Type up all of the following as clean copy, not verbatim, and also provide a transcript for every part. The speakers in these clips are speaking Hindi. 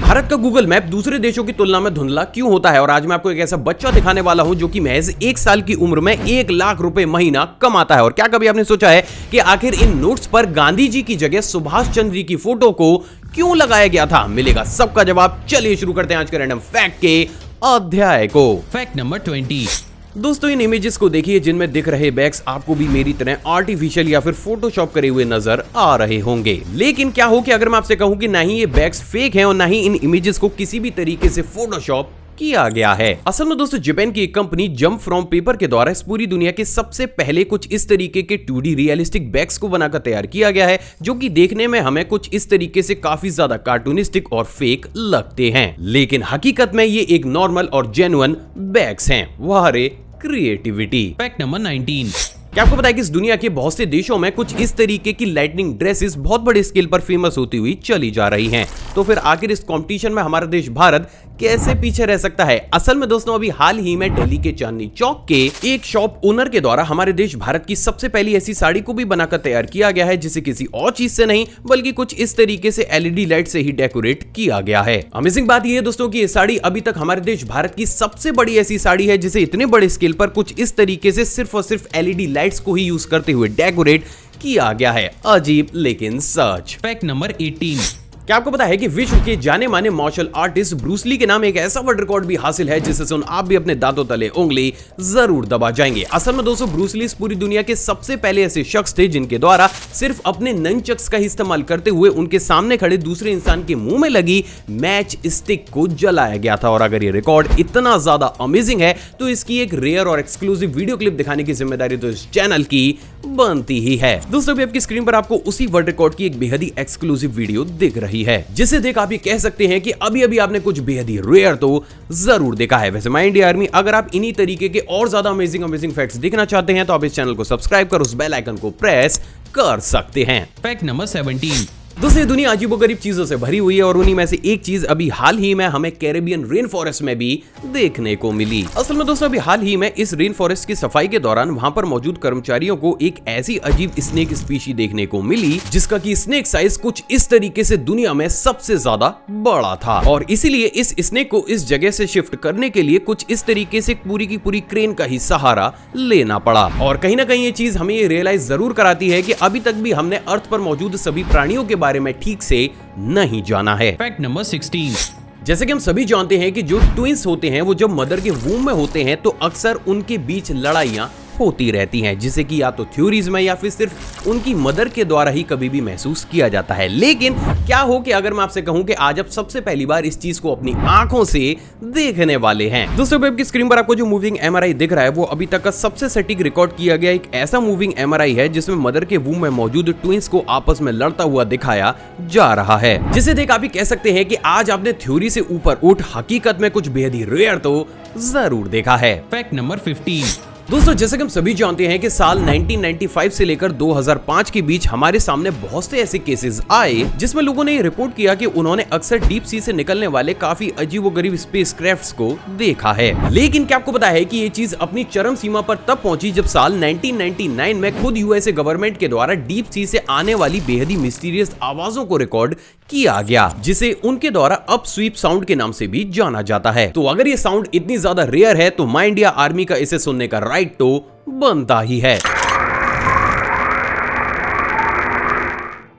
भारत का गूगल मैप दूसरे देशों की तुलना में धुंधला क्यों होता है, और आज मैं आपको एक ऐसा बच्चा दिखाने वाला हूं जो कि महज 1 साल की उम्र में 1 लाख रुपए महीना कमाता है। और क्या कभी आपने सोचा है कि आखिर इन नोट्स पर गांधी जी की जगह सुभाष चंद्र जी की फोटो को क्यों लगाया गया था? मिलेगा सबका जवाब। चलिए शुरू करते हैं आज के रैंडम फैक्ट के अध्याय को। Fact number 20। दोस्तों, इन इमेजेस को देखिए जिनमें दिख रहे बैग्स आपको भी मेरी तरह आर्टिफिशियल या फिर फोटोशॉप करे हुए नजर आ रहे होंगे। लेकिन क्या हो कि अगर मैं आपसे कहूं कि ना ही ये बैग्स फेक हैं और ना ही इन इमेजेस को किसी भी तरीके से फोटोशॉप किया गया है। असल में दोस्तों, जापान की एक कंपनी जंप फ्रॉम पेपर के द्वारा इस पूरी दुनिया के सबसे पहले कुछ इस तरीके के 2D रियलिस्टिक बैग्स को बनाकर तैयार किया गया है, जो कि देखने में हमें कुछ इस तरीके से काफी ज्यादा कार्टूनिस्टिक और फेक लगते हैं, लेकिन हकीकत में ये एक नॉर्मल और जेन्युइन बैग्स हैं। वाह रे क्रिएटिविटी। Fact number 19। क्या आपको पता है कि इस दुनिया के बहुत से देशों में कुछ इस तरीके की लाइटनिंग ड्रेसेस बहुत बड़े स्केल पर फेमस होती हुई चली जा रही हैं? तो फिर आखिर इस कंपटीशन में हमारा देश भारत कैसे पीछे रह सकता है? असल में दोस्तों, अभी हाल ही में दिल्ली के चांदनी चौक के एक शॉप ओनर के द्वारा हमारे देश भारत की सबसे पहली ऐसी साड़ी को भी बनाकर तैयार किया गया है, जिसे किसी और चीज से नहीं बल्कि कुछ इस तरीके से LED लाइट से ही डेकोरेट किया गया है। अमेजिंग बात यह है दोस्तों कि ये साड़ी अभी तक हमारे देश भारत की सबसे बड़ी ऐसी साड़ी है जिसे इतने बड़े स्केल पर कुछ इस तरीके से सिर्फ और सिर्फ LED लाइट्स को ही यूज करते हुए डेकोरेट किया गया है। अजीब लेकिन सच। Fact number 18। क्या आपको पता है कि विश्व के जाने माने मार्शल आर्टिस्ट ब्रूस ली के नाम एक ऐसा वर्ल्ड रिकॉर्ड भी हासिल है जिसे सुन आप भी अपने दांतों तले उंगली जरूर दबा जाएंगे। असल में दोस्तों, ब्रूस ली पूरी दुनिया के सबसे पहले ऐसे शख्स थे जिनके द्वारा सिर्फ अपने ननचक्स का इस्तेमाल करते हुए उनके सामने खड़े दूसरे इंसान के मुंह में लगी मैच स्टिक को जलाया गया था। और अगर ये रिकॉर्ड इतना ज्यादा अमेजिंग है तो इसकी एक रेयर और एक्सक्लूसिव वीडियो क्लिप दिखाने की जिम्मेदारी तो इस चैनल की बनती ही है। दोस्तों, अभी आपकी स्क्रीन पर आपको उसी वर्ल्ड रिकॉर्ड की एक बेहद ही एक्सक्लूसिव वीडियो दिख रही है, जिसे देख आप ये कह सकते हैं कि अभी अभी आपने कुछ बेहद ही रेयर तो जरूर देखा है। वैसे माय इंडिया आर्मी, अगर आप इन्हीं तरीके के और ज्यादा अमेजिंग फैक्ट्स देखना चाहते हैं तो आप इस चैनल को सब्सक्राइब कर उस बेल आइकन को प्रेस कर सकते हैं। Fact number 17। दोस्तों, दुनिया अजीबोगरीब चीजों से भरी हुई है और उन्हीं में से एक चीज अभी हाल ही में हमें कैरेबियन रेन फॉरेस्ट में भी देखने को मिली। असल में दोस्तों, अभी हाल ही में इस रेन फॉरेस्ट की सफाई के दौरान वहां पर मौजूद कर्मचारियों को एक ऐसी अजीब स्नेक स्पीशी देखने को मिली जिसका कि स्नेक साइज कुछ इस तरीके से दुनिया में सबसे ज्यादा बड़ा था, और इसीलिए इस स्नेक को इस जगह से शिफ्ट करने के लिए कुछ इस तरीके से पूरी की पूरी क्रेन का ही सहारा लेना पड़ा। और कहीं ना कहीं ये चीज हमें ये रियलाइज जरूर कराती है कि अभी तक भी हमने अर्थ पर मौजूद सभी प्राणियों के बारे में ठीक से नहीं जाना है। Fact number 16। जैसे कि हम सभी जानते हैं कि जो ट्विंस होते हैं वो जब मदर के वूम में होते हैं तो अक्सर उनके बीच लड़ाइयां होती रहती हैं, जिसे कि या तो थ्योरीज में या फिर सिर्फ उनकी मदर के द्वारा ही कभी भी महसूस किया जाता है। लेकिन क्या हो कि अगर मैं आपसे कहूं कि आज आप सबसे पहली बार इस चीज को अपनी आंखों से देखने वाले हैं। दोस्तों, वेब की स्क्रीन पर आपको जो मूविंग MRI दिख रहा है वो अभी तक का सबसे सटीक रिकॉर्ड किया गया एक ऐसा मूविंग MRI है जिसमें मदर के वूम में मौजूद ट्विंस को आपस में लड़ता हुआ दिखाया जा रहा है, जिसे देख आप भी कह सकते हैं कि आज आपने थ्योरी से ऊपर उठ हकीकत में कुछ बेहद ही रेयर तो जरूर देखा है। Fact number 15। दोस्तों, जैसे कि हम सभी जानते हैं कि साल 1995 से लेकर 2005 के बीच हमारे सामने बहुत से ऐसे केसेस आए जिसमें लोगों ने रिपोर्ट किया कि उन्होंने अक्सर डीप सी से निकलने वाले काफी अजीबोगरीब स्पेसक्राफ्ट्स को देखा है। लेकिन क्या आपको पता है कि ये चीज अपनी चरम सीमा पर तब पहुंची जब साल 1999 में खुद USA गवर्नमेंट के द्वारा डीप सी से आने वाली बेहद ही मिस्टीरियस आवाजों को रिकॉर्ड किया गया, जिसे उनके द्वारा अप स्वीप साउंड के नाम से भी जाना जाता है। तो अगर ये साउंड इतनी ज्यादा रेयर है तो माय इंडिया आर्मी का इसे सुनने का राइट तो बनता ही है।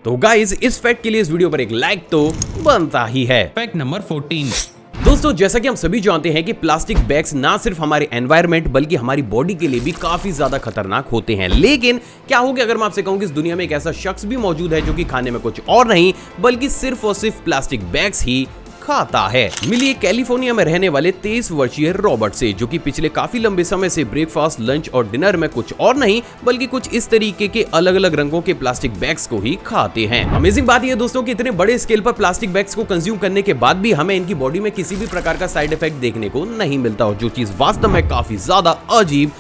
तो गाइस, इस फैक्ट के लिए इस वीडियो पर एक लाइक तो बनता ही है। Fact number 14। दोस्तों, जैसा कि हम सभी जानते हैं कि प्लास्टिक बैग्स ना सिर्फ हमारे एनवायरनमेंट बल्कि हमारी बॉडी के लिए भी काफी ज्यादा खतरनाक होते हैं। लेकिन क्या होगा अगर मैं आपसे कहूं कि इस दुनिया में एक ऐसा शख्स भी मौजूद है जो कि खाने में कुछ और नहीं बल्कि सिर्फ और सिर्फ प्लास्टिक बैग्स ही खाता है। मिलिए कैलिफोर्निया में रहने वाले 23 वर्षीय रॉबर्ट से, जो कि पिछले काफी लंबे समय से ब्रेकफास्ट, लंच और डिनर में कुछ और नहीं बल्कि कुछ इस तरीके के अलग अलग रंगों के प्लास्टिक बैग्स को ही खाते हैं। अमेजिंग बात यह दोस्तों कि इतने बड़े स्केल पर प्लास्टिक बैग्स को कंज्यूम करने के बाद भी हमें इनकी बॉडी में किसी भी प्रकार का साइड इफेक्ट देखने को नहीं मिलता, और जो चीज वास्तव में काफी ज्यादा अजीब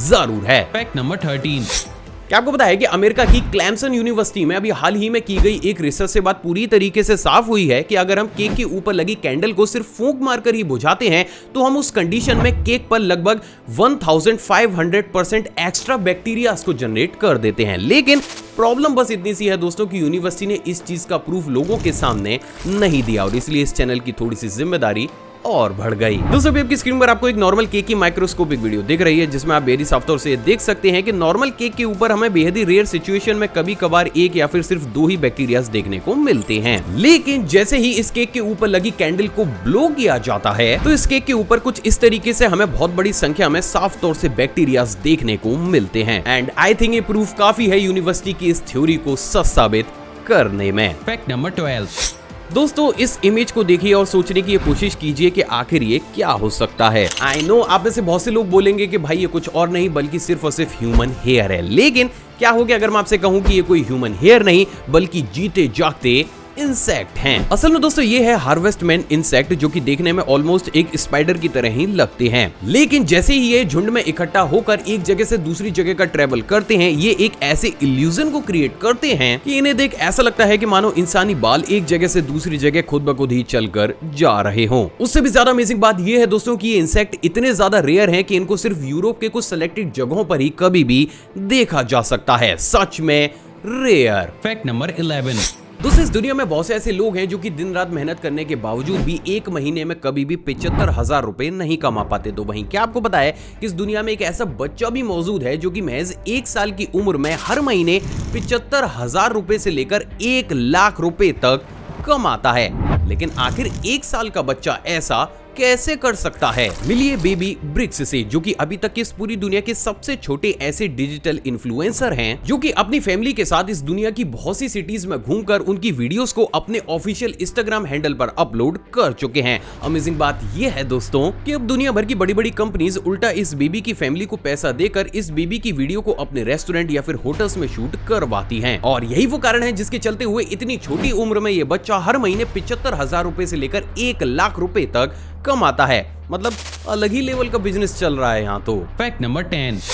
जरूर है। Fact number 13। क्या आपको पता है कि अमेरिका की क्लेमसन यूनिवर्सिटी में अभी हाल ही में की गई एक रिसर्च से बात पूरी तरीके से साफ हुई है कि अगर हम केक के ऊपर लगी कैंडल को सिर्फ फूंक मारकर ही बुझाते हैं तो हम उस कंडीशन में केक पर लगभग 1500% एक्स्ट्रा बैक्टीरिया को जनरेट कर देते हैं। लेकिन प्रॉब्लम बस इतनी सी है दोस्तों कि यूनिवर्सिटी ने इस चीज का प्रूफ लोगों के सामने नहीं दिया और इसलिए इस चैनल की थोड़ी सी जिम्मेदारी और बढ़ गई। दोस्तों अभी आपकी स्क्रीन पर आपको एक नॉर्मल केक की माइक्रोस्कोपिक वीडियो दिख रही है जिसमें आप बेहद साफ तौर से देख सकते हैं कि नॉर्मल केक के ऊपर हमें बेहद ही रेयर सिचुएशन में कभी कभार एक या फिर सिर्फ 2 ही बैक्टीरिया देखने को मिलते हैं। लेकिन जैसे ही इस केक के ऊपर लगी कैंडल को ब्लो किया जाता है तो इस केक के ऊपर कुछ इस तरीके से हमें बहुत बड़ी संख्या में साफ तौर से बैक्टीरिया देखने को मिलते हैं। एंड आई थिंक ये प्रूफ काफी है यूनिवर्सिटी की इस थ्योरी को सच साबित करने में। Fact number 12। दोस्तों इस इमेज को देखिए और सोचने की कोशिश कीजिए कि आखिर ये क्या हो सकता है। आई नो आप में से बहुत से लोग बोलेंगे कि भाई ये कुछ और नहीं बल्कि सिर्फ और सिर्फ ह्यूमन हेयर है, लेकिन क्या हो गया अगर मैं आपसे कहूं कि ये कोई ह्यूमन हेयर नहीं बल्कि जीते जागते इंसेक्ट हैं। असल में दोस्तों ये है हार्वेस्टमैन इंसेक्ट जो कि देखने में ऑलमोस्ट एक स्पाइडर की तरह ही लगते हैं, लेकिन जैसे ही ये झुंड में इकट्ठा होकर एक जगह से दूसरी जगह का ट्रेवल करते हैं ये एक ऐसे इल्यूजन को क्रिएट करते हैं कि इन्हें देख ऐसा लगता है कि मानो इंसानी बाल एक जगह से दूसरी जगह खुद ब खुद ही चलकर जा रहे हों। उससे भी ज्यादा अमेजिंग बात ये है दोस्तों कि ये इंसेक्ट इतने ज्यादा रेयर हैं कि इनको सिर्फ यूरोप के कुछ सिलेक्टेड जगहों पर ही कभी भी देखा जा सकता है। सच में रेयर। Fact number 11। दोस्तों इस दुनिया में बहुत से ऐसे लोग हैं जो कि दिन रात मेहनत करने के बावजूद भी एक महीने में कभी भी 75,000 रुपए नहीं कमा पाते। तो वहीं क्या आपको पता है कि इस दुनिया में एक ऐसा बच्चा भी मौजूद है जो कि महज 1 साल की उम्र में हर महीने 75,000 रुपए से लेकर 1 लाख रुपए तक कमाता है। लेकिन आखिर 1 साल का बच्चा ऐसा कैसे कर सकता है? मिलिए बेबी ब्रिक्स से, जो कि अभी तक की इस पूरी दुनिया के सबसे छोटे ऐसे डिजिटल इन्फ्लुएंसर हैं जो कि अपनी फैमिली के साथ इस दुनिया की बहुत सी सिटीज में घूमकर उनकी वीडियोस को अपने ऑफिशियल इंस्टाग्राम हैंडल पर अपलोड कर चुके हैं। अमेजिंग बात यह है दोस्तों कि अब दुनिया भर की बड़ी बड़ी कंपनीज उल्टा इस बेबी की फैमिली को पैसा देकर इस बेबी की वीडियो को अपने रेस्टोरेंट या फिर होटल्स में शूट करवाती हैं। और यही वो कारण है जिसके चलते हुए इतनी छोटी उम्र में ये बच्चा हर महीने 75,000 रुपए से लेकर 1 लाख रुपए तक कमाता है। मतलब अलग ही लेवल का बिजनेस चल रहा है यहाँ तो। Fact number 10।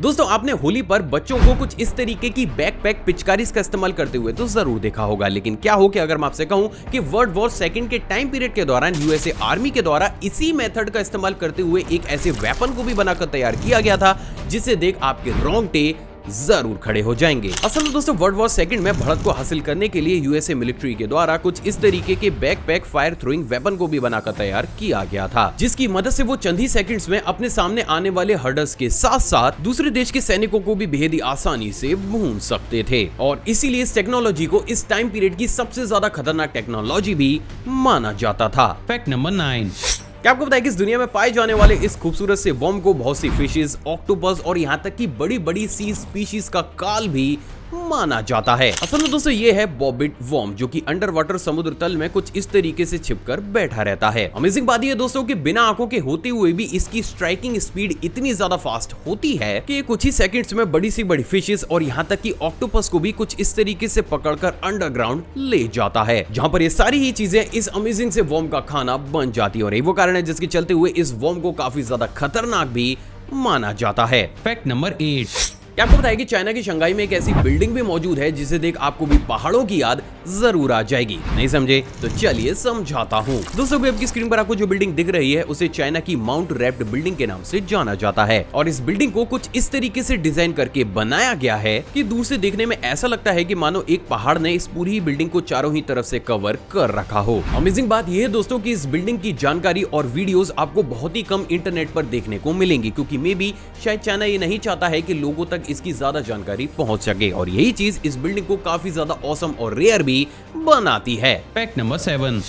दोस्तों आपने होली पर बच्चों को कुछ इस तरीके की बैकपैक पिचकारी का इस्तेमाल करते हुए तो जरूर देखा होगा, लेकिन क्या हो कि अगर मैं आपसे कहूं कि वर्ल्ड वॉर सेकंड के टाइम पीरियड के दौरान यूएसए आर्मी के द्वारा इसी मेथड का इस्तेमाल करते हुए एक ऐसे वेपन को भी बनाकर तैयार किया गया था जिसे देख आपके रोंगटे जरूर खड़े हो जाएंगे। असल में दोस्तों वर्ल्ड वॉर सेकंड में बढ़त को हासिल करने के लिए यूएसए मिलिट्री के द्वारा कुछ इस तरीके के बैकपैक फायर थ्रोइंग वेपन को भी बनाकर तैयार किया गया था, जिसकी मदद से वो चंद ही सेकंड्स में अपने सामने आने वाले हर्डर्स के साथ साथ दूसरे देश के सैनिकों को भी बेहद ही आसानी से भून सकते थे। और इसीलिए इस टेक्नोलॉजी को इस टाइम पीरियड की सबसे ज्यादा खतरनाक टेक्नोलॉजी भी माना जाता था। Fact number 9। क्या आपको पता है कि इस दुनिया में पाए जाने वाले इस खूबसूरत से वर्म को बहुत सी फिशेस, ऑक्टोपस और यहाँ तक कि बड़ी बड़ी सी स्पीशीज का काल भी माना जाता है। असल में दोस्तों ये है बॉबिट वर्म जो कि अंडर वाटर समुद्र तल में कुछ इस तरीके से छिपकर बैठा रहता है। अमेजिंग बात ये दोस्तों कि बिना आंखों के होते हुए भी इसकी स्ट्राइकिंग स्पीड इतनी ज्यादा फास्ट होती है कि ये कुछ ही सेकंड्स में बड़ी सी बड़ी फिशेस और यहाँ तक कि ऑक्टोपस को भी कुछ इस तरीके से पकड़कर अंडरग्राउंड ले जाता है, जहाँ पर ये सारी ही चीजें इस अमेजिंग से वर्म का खाना बन जाती है। और यही वो कारण है जिसके चलते हुए इस वर्म को काफी ज्यादा खतरनाक भी माना जाता है। Fact number 8। क्या आपको बताया कि चाइना की शंघाई में एक ऐसी बिल्डिंग भी मौजूद है जिसे देख आपको भी पहाड़ों की याद जरूर आ जाएगी। नहीं समझे तो चलिए समझाता हूँ। दोस्तों अभी आपकी स्क्रीन पर आपको जो बिल्डिंग दिख रही है उसे चाइना की माउंट रैप्ड बिल्डिंग के नाम से जाना जाता है। और इस बिल्डिंग को कुछ इस तरीके से डिजाइन करके बनाया गया है कि दूर से देखने में ऐसा लगता है कि मानो एक पहाड़ ने इस पूरी बिल्डिंग को चारों ही तरफ से कवर कर रखा हो। अमेजिंग बात यह है दोस्तों कि इस बिल्डिंग की जानकारी और वीडियोस आपको बहुत ही कम इंटरनेट पर देखने को मिलेंगी, क्योंकि मे बी शायद चाइना ये नहीं चाहता है कि लोगों तक इसकी ज्यादा जानकारी पहुंच सके। और यही चीज इस बिल्डिंग को काफी ज्यादा ऑसम और रेयर भी बनाती है। Fact number 7।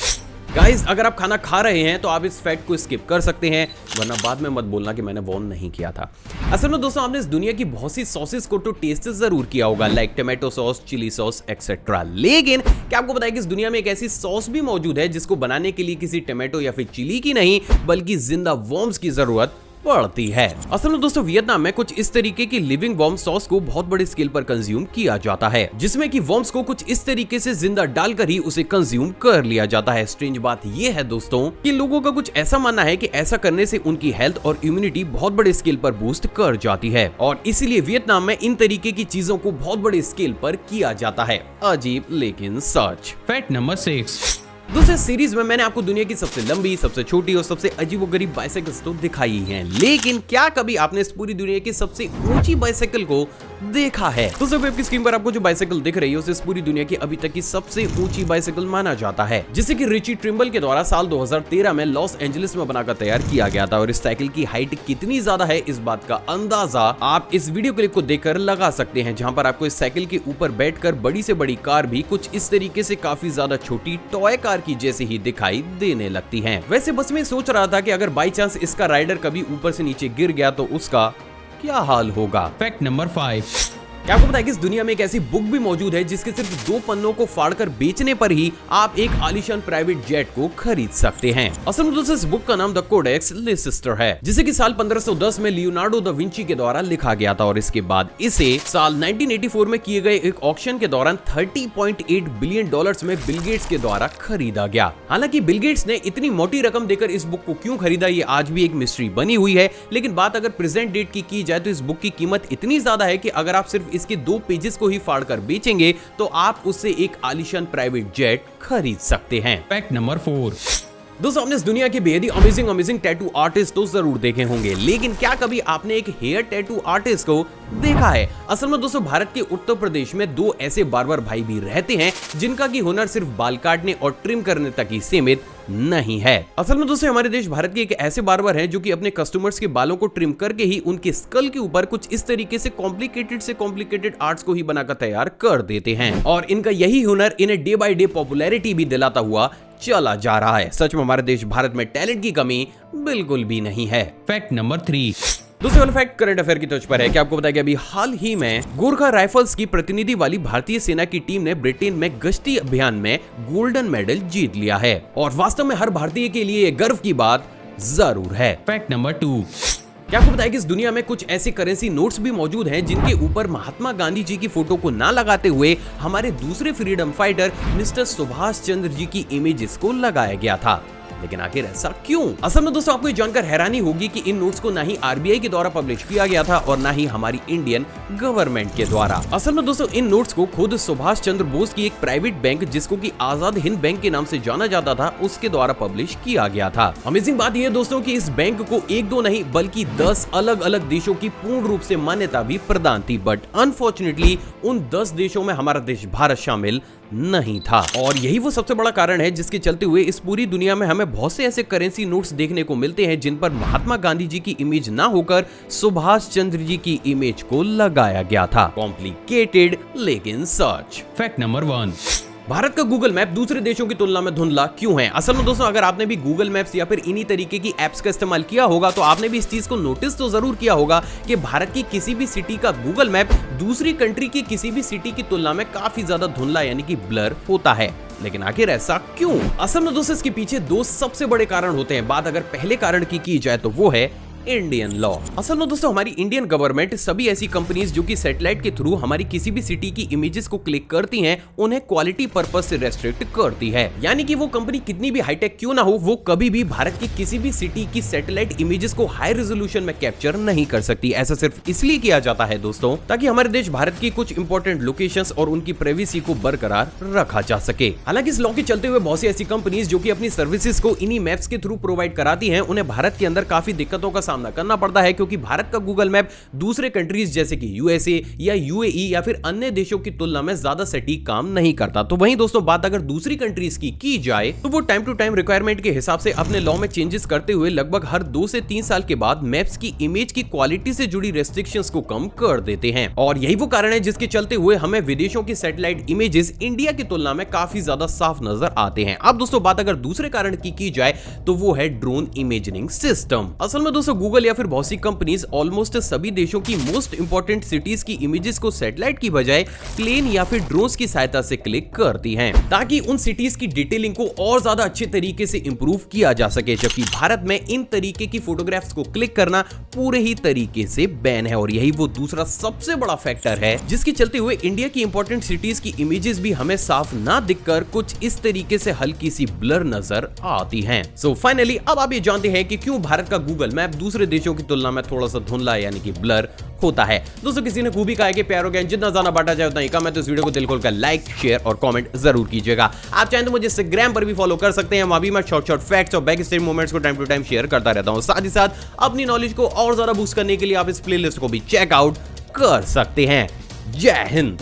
गाइस अगर आप खाना खा रहे हैं तो आप इस फैक्ट को स्किप कर सकते हैं, वरना बाद में मत बोलना कि मैंने वॉर्न नहीं किया था। असल में दोस्तों आपने इस दुनिया की बहुत सी सॉसेस को तो टेस्ट जरूर किया होगा, like tomato sauce, chilli sauce etcetera. लेकिन क्या आपको पता है कि इस दुनिया में एक ऐसी सॉस भी मौजूद है जिसको बनाने के लिए किसी टोमेटो या फिर चिली की नहीं बल्कि जिंदा वर्म्स की जरूरत पड़ती है। असल में दोस्तों वियतनाम में कुछ इस तरीके की लिविंग वर्म सॉस को बहुत बड़े स्केल पर कंज्यूम किया जाता है, जिसमें कि वर्म्स को कुछ इस तरीके से जिंदा डालकर ही उसे कंज्यूम कर लिया जाता है। स्ट्रेंज बात यह है दोस्तों कि लोगों का कुछ ऐसा मानना है कि ऐसा करने से उनकी हेल्थ और इम्यूनिटी बहुत बड़े स्केल पर बूस्ट कर जाती है, और इसीलिए वियतनाम में इन तरीके की चीजों को बहुत बड़े स्केल पर किया जाता है। अजीब लेकिन सच। Fact number 6। दूसरे सीरीज में मैंने आपको दुनिया की सबसे लंबी, सबसे छोटी और सबसे अजीबोगरीब बाइसाइकिल्स तो दिखाई हैं, लेकिन क्या कभी आपने इस पूरी दुनिया की सबसे ऊंची बाइसाइकिल को देखा है। दोस्तों आपकी स्क्रीन पर आपको जो बाइसाइकिल दिख रही है उसे इस पूरी दुनिया की अभी तक की सबसे ऊंची बाइसाइकिल माना जाता है, जिसे कि रिची ट्रिम्बल के द्वारा साल 2013 में लॉस एंजलिस में बनाकर तैयार किया गया था। और इस साइकिल की हाइट कितनी ज्यादा है इस बात का अंदाजा आप इस वीडियो क्लिप को देखकर लगा सकते हैं, जहां पर आपको इस साइकिल के ऊपर बैठकर बड़ी से बड़ी कार भी कुछ इस तरीके से काफी ज्यादा छोटी टॉय कार की जैसी ही दिखाई देने लगती है। वैसे बस मैं सोच रहा था कि अगर बाई चांस इसका राइडर कभी ऊपर से नीचे गिर गया तो उसका क्या हाल होगा। Fact number 5। क्या आपको पता है कि इस दुनिया में एक ऐसी बुक भी मौजूद है जिसके सिर्फ 2 पन्नों को फाड़कर बेचने पर ही आप एक आलीशान प्राइवेट जेट को खरीद सकते हैं। असल में दोस्तों इस बुक का नाम द कोडेक्स लेसिस्टर है, जिसे कि साल 1510 में लियोनार्डो दा विंची के द्वारा लिखा गया था। और इसके बाद इसे साल 1984 में किए गए एक ऑक्शन के दौरान $30.8 बिलियन में बिल गेट्स के द्वारा खरीदा गया। हालांकि बिल गेट्स ने इतनी मोटी रकम देकर इस बुक को क्यों खरीदा ये आज भी एक मिस्ट्री बनी हुई है, लेकिन बात अगर प्रेजेंट डेट की जाए तो इस बुक की कीमत इतनी ज्यादा है कि अगर आप सिर्फ इसके 2 पेजेस को ही फाड़कर बेचेंगे तो आप उससे एक आलीशान प्राइवेट जेट खरीद सकते हैं। Fact number 4। दोस्तों आपने इस दुनिया के बेहद ही अमेजिंग टैटू आर्टिस्ट तो जरूर देखे होंगे, लेकिन क्या कभी आपने एक हेयर टैटू आर्टिस्ट को देखा है? असल में दोस्तों भारत के उत्तर प्रदेश में 2 ऐसे बार्बर भाई भी रहते हैं जिनका की हुनर सिर्फ बाल काटने और ट्रिम करने तक ही सीमित नहीं है। असल में दोस्तों हमारे देश भारत के एक ऐसे बार्बर हैं जो कि अपने कस्टमर्स के बालों को ट्रिम करके ही उनके स्कल के ऊपर कुछ इस तरीके से कॉम्प्लिकेटेड आर्ट्स को ही बनाकर तैयार कर देते हैं। और इनका यही हुनर इन्हें डे बाय डे पॉपुलैरिटी भी दिलाता हुआ चला जा रहा है। सच में हमारे देश भारत में टैलेंट की कमी बिल्कुल भी नहीं है। Fact number 3। दूसरे वाला फैक्ट करंट अफेयर की तर्ज पर है। क्या आपको पता है कि अभी हाल ही में गोरखा राइफल्स की प्रतिनिधि वाली भारतीय सेना की टीम ने ब्रिटेन में गश्ती अभियान में गोल्डन मेडल जीत लिया है, और वास्तव में हर भारतीय के लिए ये गर्व की बात जरूर है। Fact number 2। क्या आपको पता है कि इस दुनिया में कुछ ऐसे करेंसी नोट्स भी मौजूद हैं जिनके ऊपर महात्मा गांधी जी की फोटो को ना लगाते हुए हमारे दूसरे freedom fighter mister Subhash Chandra ji की इमेजेस को लगाया गया था, लेकिन आखिर ऐसा क्यों? असल में दोस्तों आपको ये जानकर हैरानी होगी कि इन नोट्स को ना ही आरबीआई के द्वारा पब्लिश किया गया था और ना ही हमारी इंडियन गवर्नमेंट के द्वारा। असल में दोस्तों इन नोट्स को खुद सुभाष चंद्र बोस की एक प्राइवेट बैंक जिसको कि आजाद हिंद बैंक के नाम से जाना जाता था उसके द्वारा पब्लिश किया गया था। अमेजिंग बात यह दोस्तों कि इस बैंक को 1-2 नहीं बल्कि 10 अलग अलग देशों की पूर्ण रूप से मान्यता भी प्रदान थी, बट अनफॉर्चुनेटली उन 10 देशों में हमारा देश भारत शामिल नहीं था। और यही वो सबसे बड़ा कारण है जिसके चलते हुए इस पूरी दुनिया में हमें बहुत से ऐसे करेंसी नोट्स देखने को मिलते हैं जिन पर महात्मा गांधी जी की इमेज ना होकर सुभाष चंद्र जी की इमेज को लगाया गया था। कॉम्प्लिकेटेड लेकिन सच। Fact number 1। भारत का गूगल मैप दूसरे देशों की तुलना में धुंधला क्यों है? असल में दोस्तों अगर आपने भी गूगल मैप्स या फिर इन्हीं तरीके की एप्स का इस्तेमाल किया होगा तो आपने भी इस चीज को नोटिस तो जरूर किया होगा कि भारत की किसी भी सिटी का गूगल मैप दूसरी कंट्री की किसी भी सिटी की तुलना में काफी ज्यादा धुंधला यानी कि ब्लर होता है। लेकिन आखिर ऐसा क्यों? असल में दोस्तों इसके पीछे 2 सबसे बड़े कारण होते हैं। बात अगर पहले कारण की जाए तो वो है इंडियन लॉ। असल में दोस्तों हमारी इंडियन गवर्नमेंट सभी ऐसी कंपनीज जो कि सैटेलाइट के थ्रू हमारी किसी भी सिटी की इमेजेस को क्लिक करती हैं उन्हें क्वालिटी पर्पस से रेस्ट्रिक्ट करती है, यानी कि वो कंपनी कितनी भी हाईटेक क्यों ना हो वो कभी भी भारत की किसी भी सिटी की सैटेलाइट इमेजेस को हाई रेजोल्यूशन में कैप्चर नहीं कर सकती। ऐसा सिर्फ इसलिए किया जाता है दोस्तों ताकि हमारे देश भारत की कुछ इंपॉर्टेंट लोकेशंस और उनकी प्राइवेसी को बरकरार रखा जा सके। हालांकि इस लॉ के चलते हुए बहुत सी ऐसी कंपनीज जो कि अपनी सर्विसेज को इन्हीं मैप्स के थ्रू प्रोवाइड कराती हैं उन्हें भारत के अंदर काफी दिक्कतों का सामना करना पड़ता है, क्योंकि भारत का गूगल मैप दूसरे कंट्रीज जैसे कि यूएसए या यूएई या फिर अन्य देशों की तुलना में ज्यादा सटीक काम नहीं करता। तो वहीं दोस्तों बात अगर दूसरी कंट्रीज की जाए तो वो टाइम टू टाइम रिक्वायरमेंट के हिसाब से अपने लॉ में चेंजेस करते हुए लगभग हर 2 से 3 साल के बाद मैप्स की इमेज की क्वालिटी से जुड़ी रेस्ट्रिक्शंस को कम कर देते हैं। और यही वो कारण है जिसके चलते हुए हमें विदेशों की सैटेलाइट इमेजेस इंडिया की तुलना में काफी ज्यादा साफ नजर आते हैं। अब दोस्तों बात अगर दूसरे कारण की जाए तो वो है ड्रोन इमेजिंग सिस्टम। असल में दोस्तों गूगल या फिर बहुत सी कंपनीज ऑलमोस्ट सभी देशों की मोस्ट इंपोर्टेंट सिटीज की इमेजेस को सैटेलाइट की बजाय प्लेन या फिर ड्रोन्स की सहायता से क्लिक करती हैं ताकि उन सिटीज की डिटेलिंग को और ज्यादा अच्छे तरीके से इंप्रूव किया जा सके, जबकि भारत में इन तरीके की फोटोग्राफ्स को क्लिक करना पूरे ही तरीके से बैन है। और यही वो दूसरा सबसे बड़ा फैक्टर है जिसके चलते हुए इंडिया की इंपॉर्टेंट सिटीज की इमेजेस भी हमें साफ ना दिखकर कुछ इस तरीके से हल्की सी ब्लर नजर आती हैं। सो फाइनली अब आप ये जानते हैं कि क्यों भारत का गूगल मैप दूसरे देशों की तुलना में थोड़ा सा धुंधला यानी कि ब्लर होता है। दोस्तों किसी ने खूबी कहा है कि प्यार हो गया जितना ज्यादा बांटा जाए उतना ही कम है, तो इस वीडियो को दिल खोलकर लाइक शेयर और कमेंट जरूर कीजिएगा। आप चाहें तो मुझे इंस्टाग्राम पर भी फॉलो कर सकते हैं, वहां भी मैं शॉर्ट फैक्ट्स और बैक स्टेज मोमेंट्स को टाइम टू टाइम शेयर करता रहता हूं। साथ ही साथ अपनी नॉलेज को और ज्यादा बूस्ट करने के लिए आप इस प्लेलिस्ट को भी चेकआउट कर सकते हैं। जय हिंद।